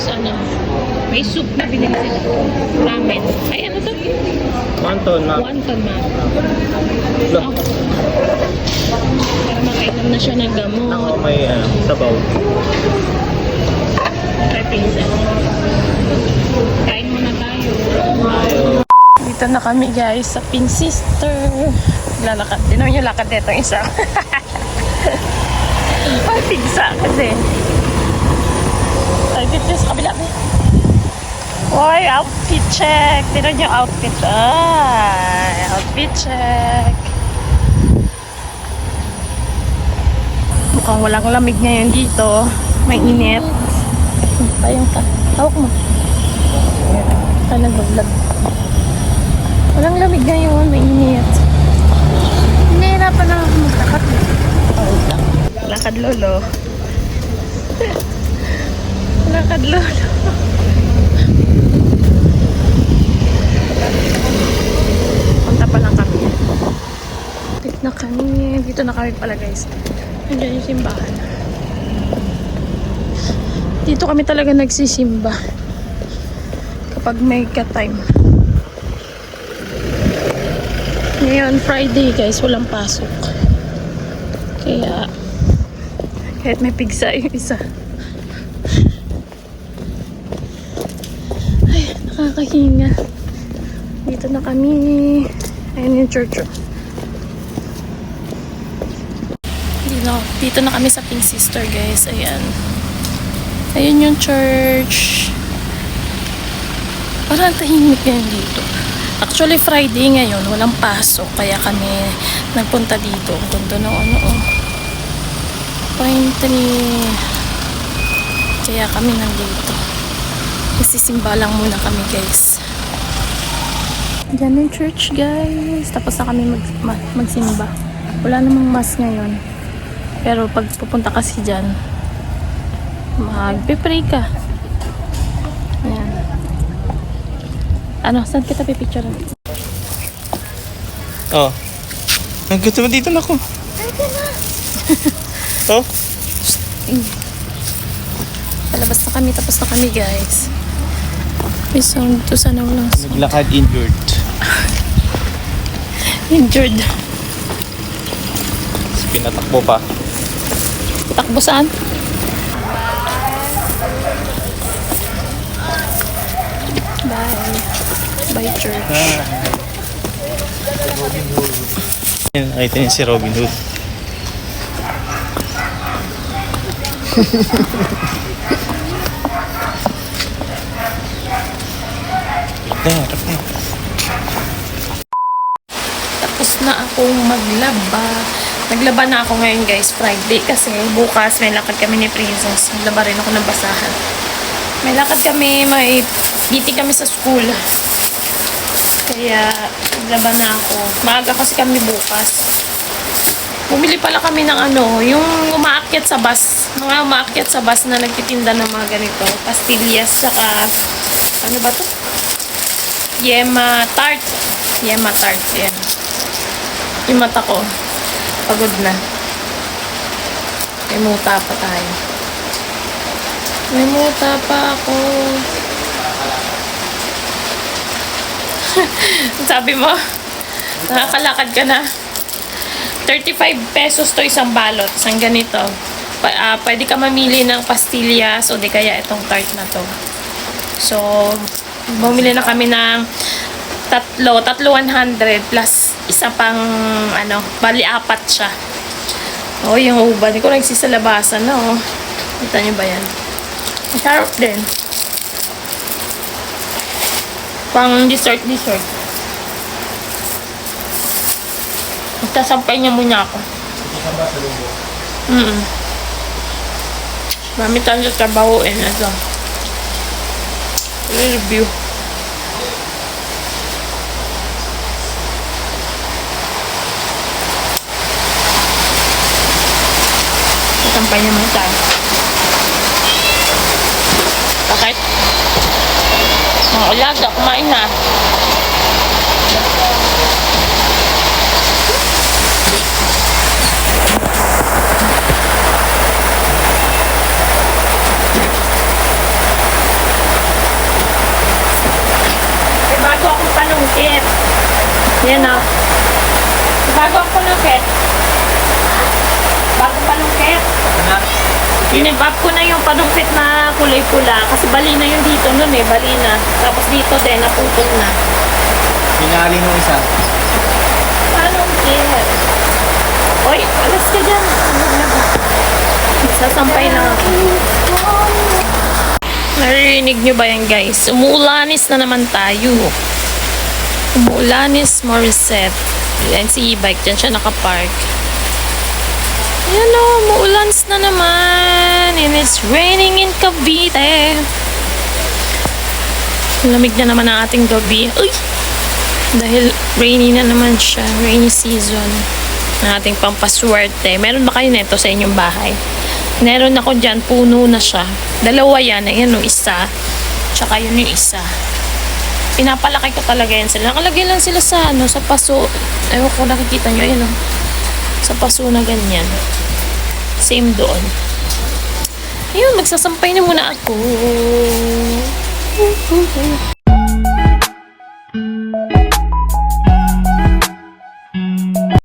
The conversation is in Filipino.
Tapos ano, may soup na binili sila. Ramen. Ay, ano to? Wonton, ma. Wonton, ma. Look. Oh. Para makainom na siya ng gamot. Ako may sabaw. Kay Princess. Kain muna tayo. Dito na kami guys sa Pink Sister. Lalakad. Tinong yung lakad nito isa. Ay, pigsa kasi. Ay, dito sa kabila. Oy, outfit check. Tinong yung outfit. Ay, outfit check. Mukhang walang lamig ngayon dito. May init. Tayong ka. Hawak mo. Nag-vlog. Walang lamig ngayon. May init. Nahihirapan na ako maglakad. Lakad lolo. Lakad lolo. Punta pa lang kami. Dito na kami. Dito na kami pala guys. Nandiyan yung simbahan. Dito kami talaga nagsisimba. Kapag may ka-time. Ngayon, Friday guys, walang pasok. Kaya, kahit may pigsa yung isa. Ay, nakakahinga. Dito na kami. Ayun yung church. Dito na kami sa Pink Sister guys. Ayan. Ayun yung church. Parang tahimik ngayon dito. Actually, Friday ngayon, walang pasok. Kaya kami nagpunta dito. Ang ganda ng pine tree. Kaya kami nandito. Isisimba lang muna kami, guys. Diyan yung church, guys. Tapos na kami magsimba. Wala namang mass ngayon. Pero pag pupunta kasi dyan, magpe-pray ka. Ayan. Ano, saan kita pipicturean? Oh. Nagkita mo dito na ako. Dito na. Oh? Palabas na kami, tapos na kami guys. May sound to, sana walang sound. Naglakad injured. Injured. Pinatakbo pa. Takbo saan? Bye. Bye church. Ay, ito yung si Robin Hood. Tapos na akong maglaba. Naglaba na ako ngayon guys, Friday. Kasi bukas may lakad kami ni Princess. Naglaba rin ako ng basahan. May lakad kami, may meeting kami sa school. Kaya naglaba na ako. Maaga kasi kami bukas. Bumili pala kami ng yung umaakyat sa bus. Mga umaakyat sa bus na nagtitinda ng mga ganito. Pastillas, saka ano ba to? Yema tart. Yema tart, yan. Yung mata ko, pagod na. May muta pa tayo. May muta pa ako. Sabi mo, nakakalakad ka na. 35 pesos to isang balot. Isang ganito. Pwede ka mamili ng pastillas o di kaya itong tart na to. So, bumili na kami ng tatlo 100 plus isa pang bali apat siya. Oh, yung uban ko nagsisalabasan na oh. Kita niyo ba yan? Masarap din. Pang dessert. Sasampay niya muna ako. Mami tayo sa trabaho ito. Review. Sasampay niya muna tayo. Bakit? Mga alaga, kumain na. Ayan na. Bago ang panungkit. Bago panungkit. Inibab ko na yung panungkit na kulay pula. Kasi bali na yung dito nun eh. Bali na. Tapos dito din, naputol na. Pinali nung isa. Panungkit. Oy, alas ka dyan. Sasampay lang ako. Naririnig nyo ba yan guys? Umuulanis na naman tayo. Umuulanis Morissette. Yan si e-bike. Diyan siya nakapark. Ayan o, umuulanis na naman. And it's raining in Cavite. Lamig na naman ang ating gabi. Uy! Dahil rainy na naman siya. Rainy season. Ang ating pampaswerte. Meron ba kayo neto sa inyong bahay? Meron ako dyan. Puno na siya. Dalawa yan. Ayan o, isa. Tsaka yun yung isa. Pinapalaki ko talaga yan sila. Nakalagay lang sila sa ano, sa paso. Ewan ko nakikita nyo. Ayan o. Sa paso na ganyan. Same doon. Ayun, magsasampay na muna ako.